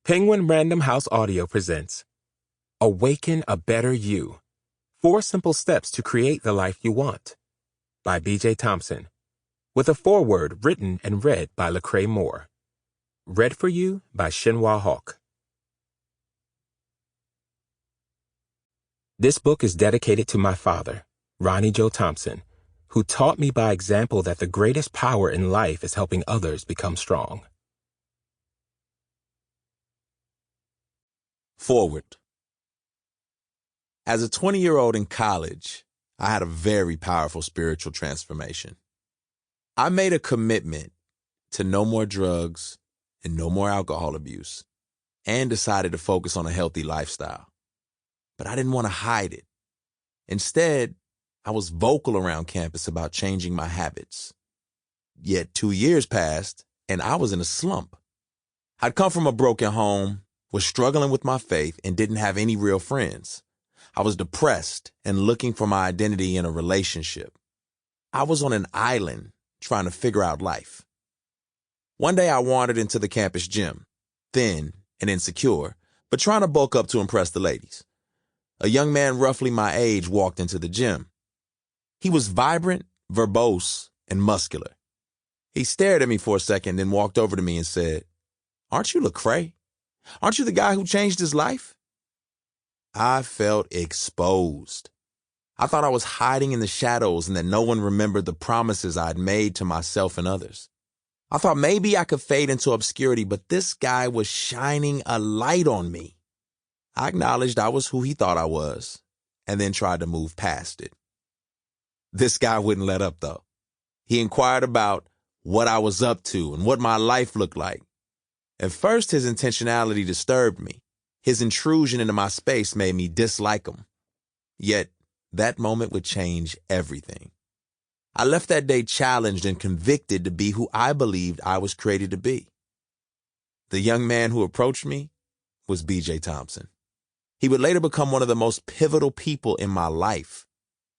Penguin Random House Audio presents Awaken a Better You. 4 Simple Steps to Create the Life You Want by BJ Thompson, with a foreword written and read by Lecrae Moore. Read for you by Chinua Hawk. This book is dedicated to my father, Ronnie Joe Thompson, who taught me by example that the greatest power in life is helping others become strong. Forward. As a 20-year-old in college, I had a very powerful spiritual transformation. I made a commitment to no more drugs and no more alcohol abuse, and decided to focus on a healthy lifestyle. But I didn't want to hide it. Instead, I was vocal around campus about changing my habits. Yet 2 years passed, and I was in a slump. I'd come from a broken home, was struggling with my faith, and didn't have any real friends. I was depressed and looking for my identity in a relationship. I was on an island trying to figure out life. One day I wandered into the campus gym, thin and insecure, but trying to bulk up to impress the ladies. A young man roughly my age walked into the gym. He was vibrant, verbose, and muscular. He stared at me for a second, then walked over to me and said, "Aren't you Lecrae? Aren't you the guy who changed his life?" I felt exposed. I thought I was hiding in the shadows and that no one remembered the promises I'd made to myself and others. I thought maybe I could fade into obscurity, but this guy was shining a light on me. I acknowledged I was who he thought I was, and then tried to move past it. This guy wouldn't let up, though. He inquired about what I was up to and what my life looked like. At first, his intentionality disturbed me. His intrusion into my space made me dislike him. Yet, that moment would change everything. I left that day challenged and convicted to be who I believed I was created to be. The young man who approached me was BJ Thompson. He would later become one of the most pivotal people in my life.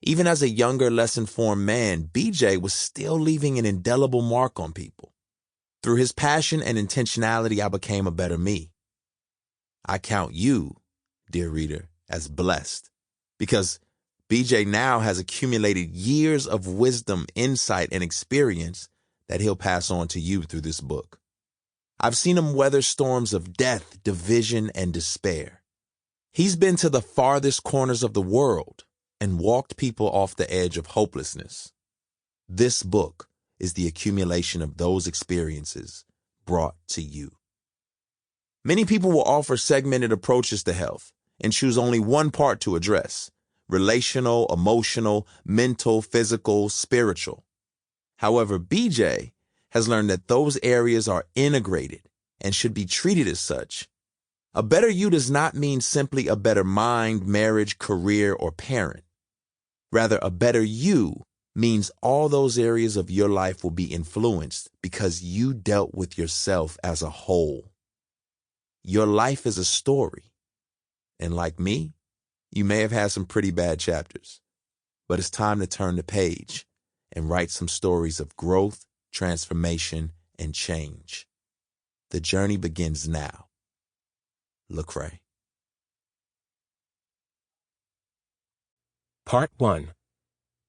Even as a younger, less informed man, BJ was still leaving an indelible mark on people. Through his passion and intentionality, I became a better me. I count you, dear reader, as blessed, because BJ now has accumulated years of wisdom, insight, and experience that he'll pass on to you through this book. I've seen him weather storms of death, division, and despair. He's been to the farthest corners of the world and walked people off the edge of hopelessness. This book is the accumulation of those experiences brought to you. Many people will offer segmented approaches to health and choose only one part to address: relational, emotional, mental, physical, spiritual. However, BJ has learned that those areas are integrated and should be treated as such. A better you does not mean simply a better mind, marriage, career, or parent. Rather, a better you means all those areas of your life will be influenced because you dealt with yourself as a whole. Your life is a story, and like me, you may have had some pretty bad chapters, but it's time to turn the page and write some stories of growth, transformation, and change. The journey begins now. Lecrae. Part 1.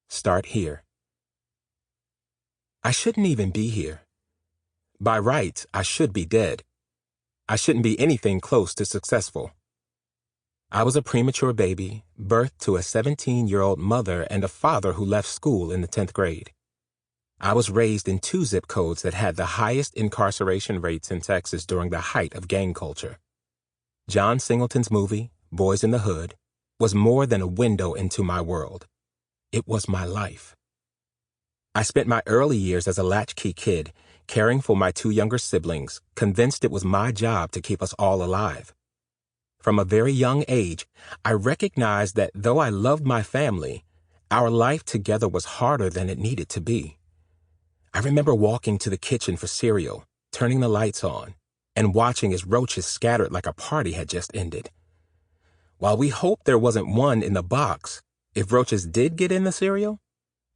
Start here. I shouldn't even be here. By rights, I should be dead. I shouldn't be anything close to successful. I was a premature baby, birthed to a 17-year-old mother and a father who left school in the 10th grade. I was raised in 2 zip codes that had the highest incarceration rates in Texas during the height of gang culture. John Singleton's movie, Boys in the Hood, was more than a window into my world. It was my life. I spent my early years as a latchkey kid, caring for my 2 younger siblings, convinced it was my job to keep us all alive. From a very young age, I recognized that though I loved my family, our life together was harder than it needed to be. I remember walking to the kitchen for cereal, turning the lights on, and watching as roaches scattered like a party had just ended. While we hoped there wasn't one in the box, if roaches did get in the cereal,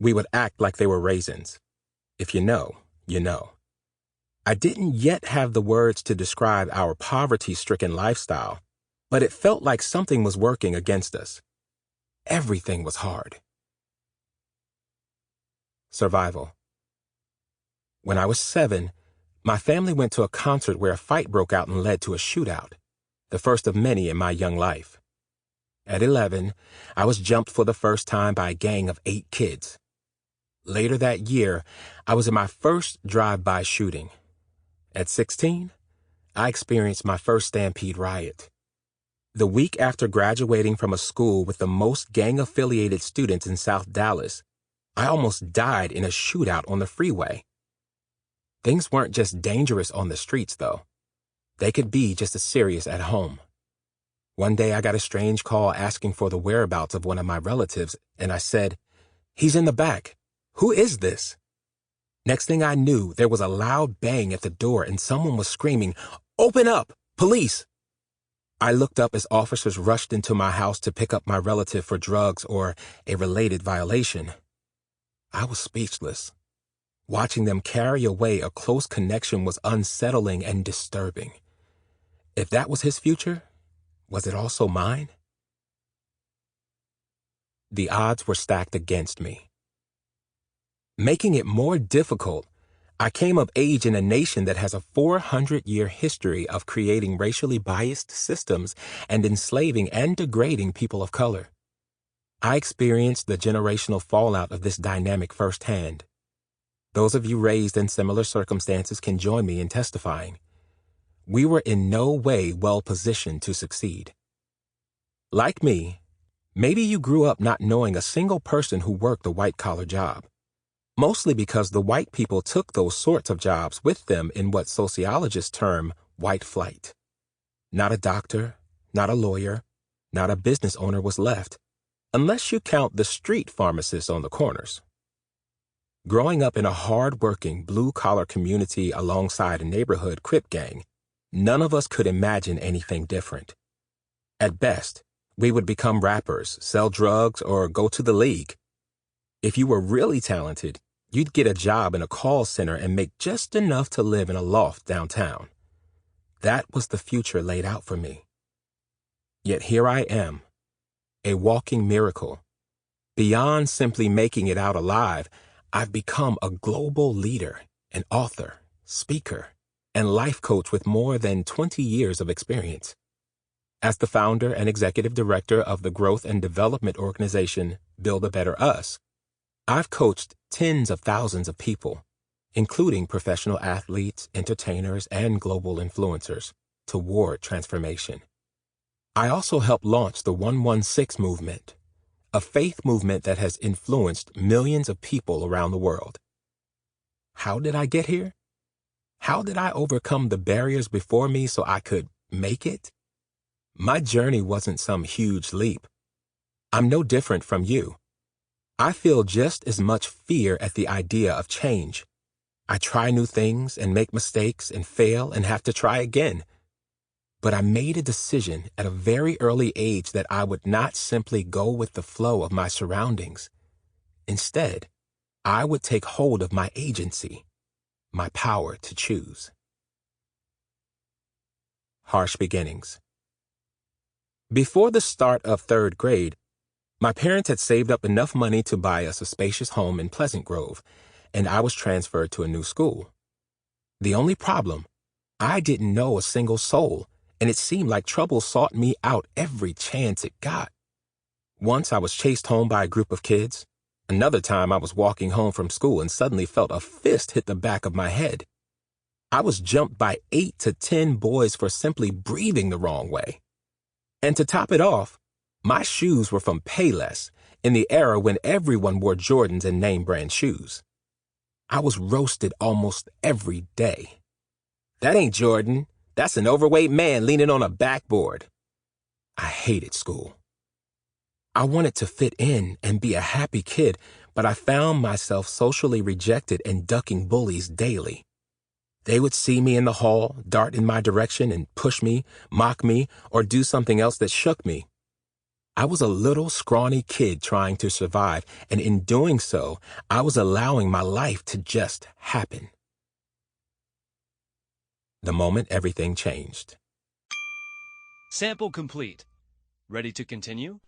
we would act like they were raisins. If you know, you know. I didn't yet have the words to describe our poverty-stricken lifestyle, but it felt like something was working against us. Everything was hard. Survival. When I was 7, my family went to a concert where a fight broke out and led to a shootout, the first of many in my young life. At 11, I was jumped for the first time by a gang of 8 kids. Later that year, I was in my first drive-by shooting. At 16, I experienced my first Stampede riot. The week after graduating from a school with the most gang-affiliated students in South Dallas, I almost died in a shootout on the freeway. Things weren't just dangerous on the streets, though. They could be just as serious at home. One day I got a strange call asking for the whereabouts of one of my relatives, and I said, "He's in the back. Who is this?" Next thing I knew, there was a loud bang at the door and someone was screaming, "Open up! Police!" I looked up as officers rushed into my house to pick up my relative for drugs or a related violation. I was speechless. Watching them carry away a close connection was unsettling and disturbing. If that was his future, was it also mine? The odds were stacked against me. Making it more difficult, I came of age in a nation that has a 400-year history of creating racially biased systems and enslaving and degrading people of color. I experienced the generational fallout of this dynamic firsthand. Those of you raised in similar circumstances can join me in testifying. We were in no way well-positioned to succeed. Like me, maybe you grew up not knowing a single person who worked a white-collar job, mostly because the white people took those sorts of jobs with them in what sociologists term white flight. Not a doctor, not a lawyer, not a business owner was left, unless you count the street pharmacists on the corners. Growing up in a hard-working, blue-collar community alongside a neighborhood Crip gang, none of us could imagine anything different. At best, we would become rappers, sell drugs, or go to the league. If you were really talented, you'd get a job in a call center and make just enough to live in a loft downtown. That was the future laid out for me. Yet here I am, a walking miracle. Beyond simply making it out alive, I've become a global leader, an author, speaker, and life coach with more than 20 years of experience. As the founder and executive director of the growth and development organization Build a Better Us, I've coached tens of thousands of people, including professional athletes, entertainers, and global influencers, toward transformation. I also helped launch the 116 movement, a faith movement that has influenced millions of people around the world. How did I get here? How did I overcome the barriers before me so I could make it? My journey wasn't some huge leap. I'm no different from you. I feel just as much fear at the idea of change. I try new things and make mistakes and fail and have to try again. But I made a decision at a very early age that I would not simply go with the flow of my surroundings. Instead, I would take hold of my agency, my power to choose. Harsh beginnings. Before the start of 3rd grade, my parents had saved up enough money to buy us a spacious home in Pleasant Grove, and I was transferred to a new school. The only problem, I didn't know a single soul, and it seemed like trouble sought me out every chance it got. Once I was chased home by a group of kids. Another time I was walking home from school and suddenly felt a fist hit the back of my head. I was jumped by 8 to 10 boys for simply breathing the wrong way. And to top it off, my shoes were from Payless, in the era when everyone wore Jordans and name-brand shoes. I was roasted almost every day. "That ain't Jordan. That's an overweight man leaning on a backboard." I hated school. I wanted to fit in and be a happy kid, but I found myself socially rejected and ducking bullies daily. They would see me in the hall, dart in my direction and push me, mock me, or do something else that shook me. I was a little scrawny kid trying to survive, and in doing so, I was allowing my life to just happen. The moment everything changed. Sample complete. Ready to continue?